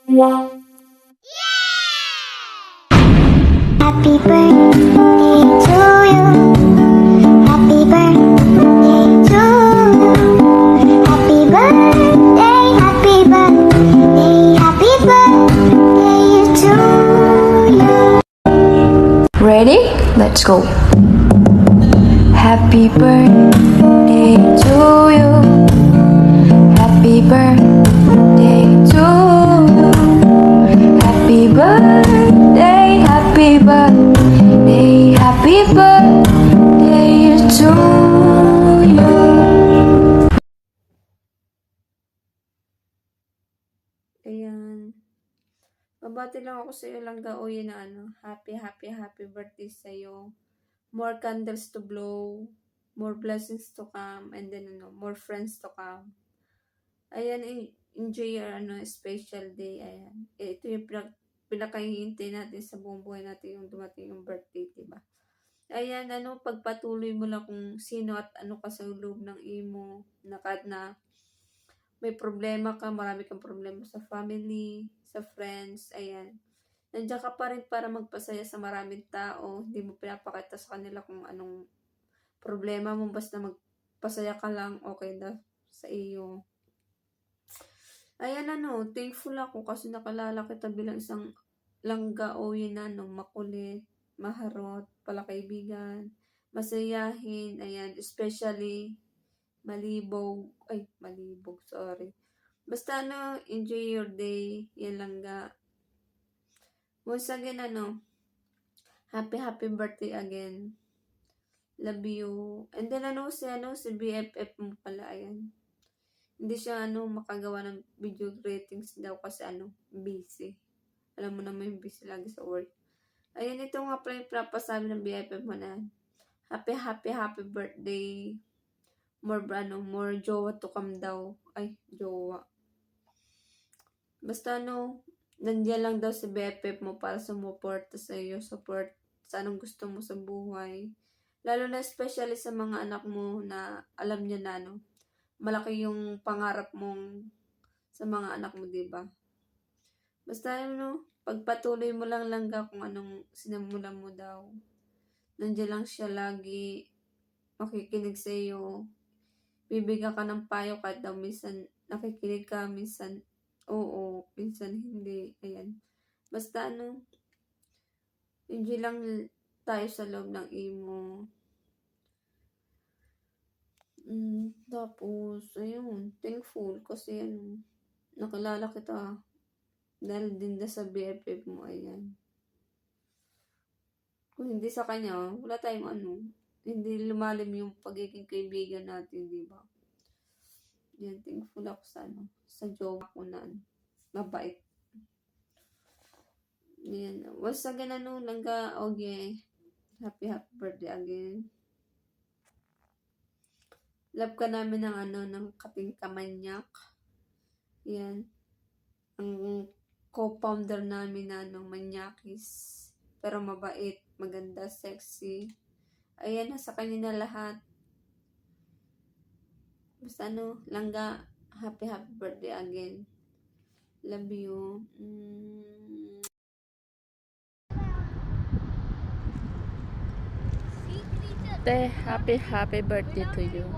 Happy birthday to you. Happy birthday to you. Happy birthday, happy birthday, happy birthday to you. Ready? Let's go. Happy birthday to you. Happy birthday to you. Happy birthday, happy birthday, happy birthday to you. Ayan. Babati lang ako sa iyo lang Uy na happy birthday sa iyo. More candles to blow, more blessings to come, and then more friends to come. Ayan, enjoy your special day. Ayan. Ito yung pinakahihintay natin sa buong buhay natin yung dumating yung birthday, diba? Ayan, pagpatuloy mo lang kung sino at ano ka sa loob ng imo, na kahit na may problema ka, marami kang problema sa family, sa friends, ayan. Nandiyan ka pa rin para magpasaya sa maraming tao. Hindi mo pinapakita sa kanila kung anong problema mo. Basta magpasaya ka lang, okay na sa iyo. Ayan, thankful ako kasi nakalala kita bilang isang langga o makulit, maharot, palakaibigan, masayahin, ayan, especially malibog, sorry. Basta enjoy your day, yan langga. Once again, happy birthday again. Love you. And then si BFF mo pala, ayan. Hindi siya makagawa ng video ratings daw kasi busy. Alam mo naman yung busy lagi sa work. Ayan, ito nga pala yung papasabi ng BFF mo na happy birthday. More jowa to come daw. Ay, jowa. Basta nandiyan lang daw si BFF mo para sumuporta sa iyo, support sa anong gusto mo sa buhay. Lalo na especially sa mga anak mo na alam niya na malaki yung pangarap mong sa mga anak mo, diba? Basta pagpatuloy mo lang langga kung anong sinamulan mo daw. Nandiyan lang siya lagi, makikinig sa iyo. Bibigyan ka ng payo kahit daw minsan nakikinig ka, minsan oo, minsan hindi. Ayan. Basta enjoy lang tayo sa loob ng imo. Tapos, ayun, thankful kasi nakilala kita dahil din sa BFF mo, ayan. Kung hindi sa kanya, wala tayong hindi lumalim yung pagiging kaibigan natin, di ba? Yan, thankful ako sa jowa ko na mabait. Yan. Once again, langga, okay. Happy birthday again. Love ka namin ng Kaping Kamanyak. Yan. Ang co-founder namin na Manyakis. Pero mabait, maganda, sexy. Ayan, nasa kanya na lahat. Basta langga, happy birthday again. Love you. Happy birthday to you.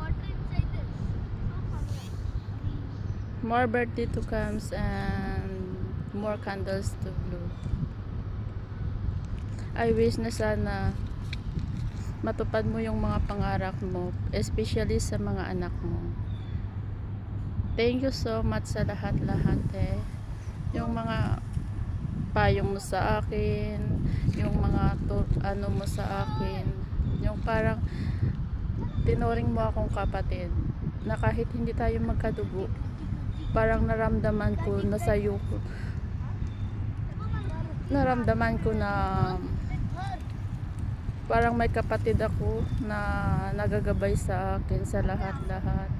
More birthday to comes and more candles to blow. I wish na sana matupad mo yung mga pangarap mo, especially sa mga anak mo. Thank you so much sa lahat-lahat yung mga payong mo sa akin, yung mga mo sa akin, yung parang tinuring mo akong kapatid na kahit hindi tayo magkadugo, parang naramdaman ko na parang may kapatid ako na nagagabay sa akin sa lahat-lahat.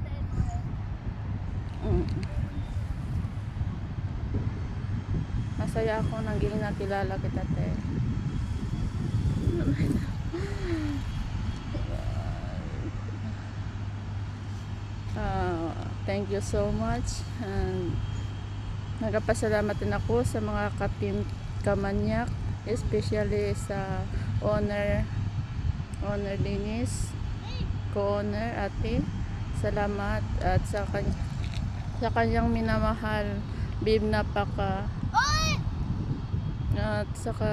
Masaya ako naging nakilala kita, thank you so much, and Nagpasalamat din ako sa mga ka-team Kamanyak, especially sa owner Dennis, co-owner ate. Salamat at sa kanyang minamahal Babe Napaka at saka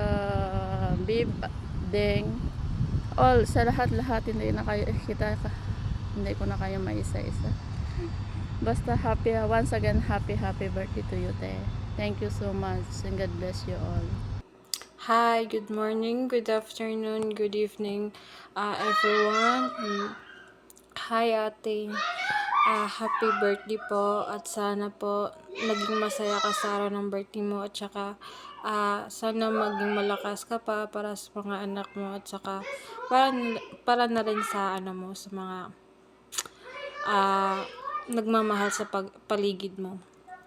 Babe Deng, all sa lahat hindi ko na kaya maisa-isa. Basta once again happy birthday to you, te. Thank you so much and God bless you all. Hi, good morning, good afternoon, good evening, everyone. Hi, ate. Happy birthday po at sana po naging masaya ka sa araw ng birthday mo at saka sana maging malakas ka pa para sa mga anak mo at saka para na rin sa mo sa mga nagmamahal sa paligid mo.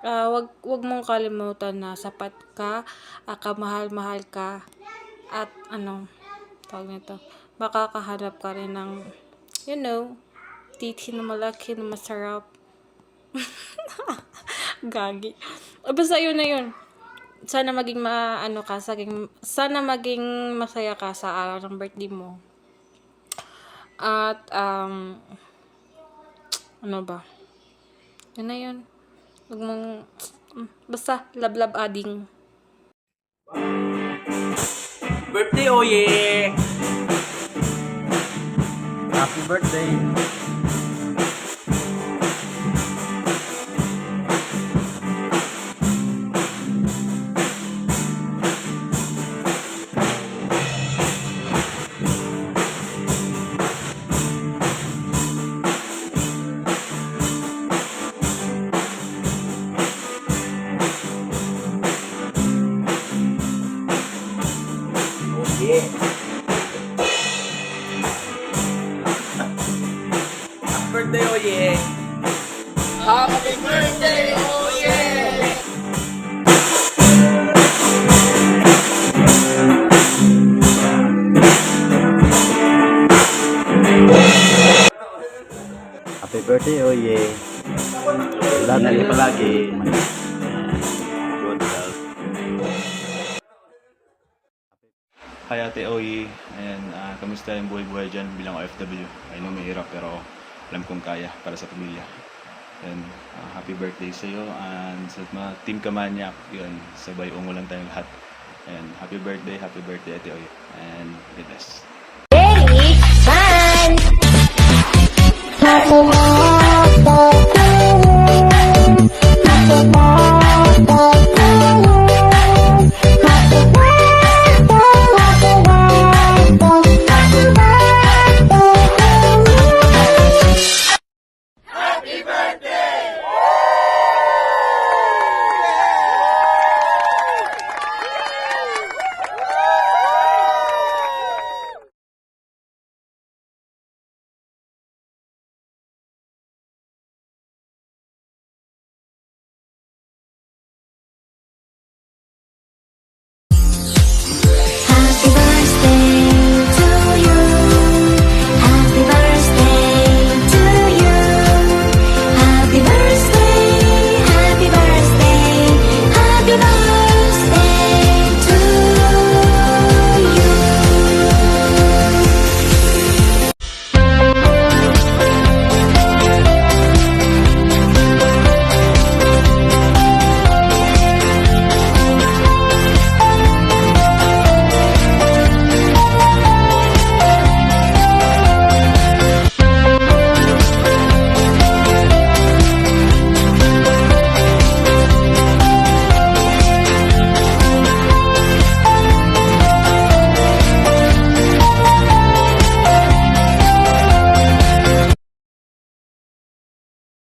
Wag mong kalimutan na sapat ka, kamahal-mahal ka at tawag nito, makakahanap ka rin ng titi na malaki na masarap. Gagi. Basta yun na yun. Sana maging sana maging masaya ka sa araw ng birthday mo. At ano ba? Yun na yun. Huwag mong basta love adding. Birthday, oye! Happy birthday! Oye! Happy birthday, oye! Happy birthday, oye! Happy birthday, Oye. Love you palagi. Good health. Hi Ate Oyi, and kamusta yung buhay-buhay dyan bilang OFW? I know mahirap pero alam kong kaya para sa pamilya. And happy birthday sa iyo and sa mga Team Kamanyak, yun, sabay ungo lang tayong lahat. And happy birthday Ate Oyi, and God bless. Happy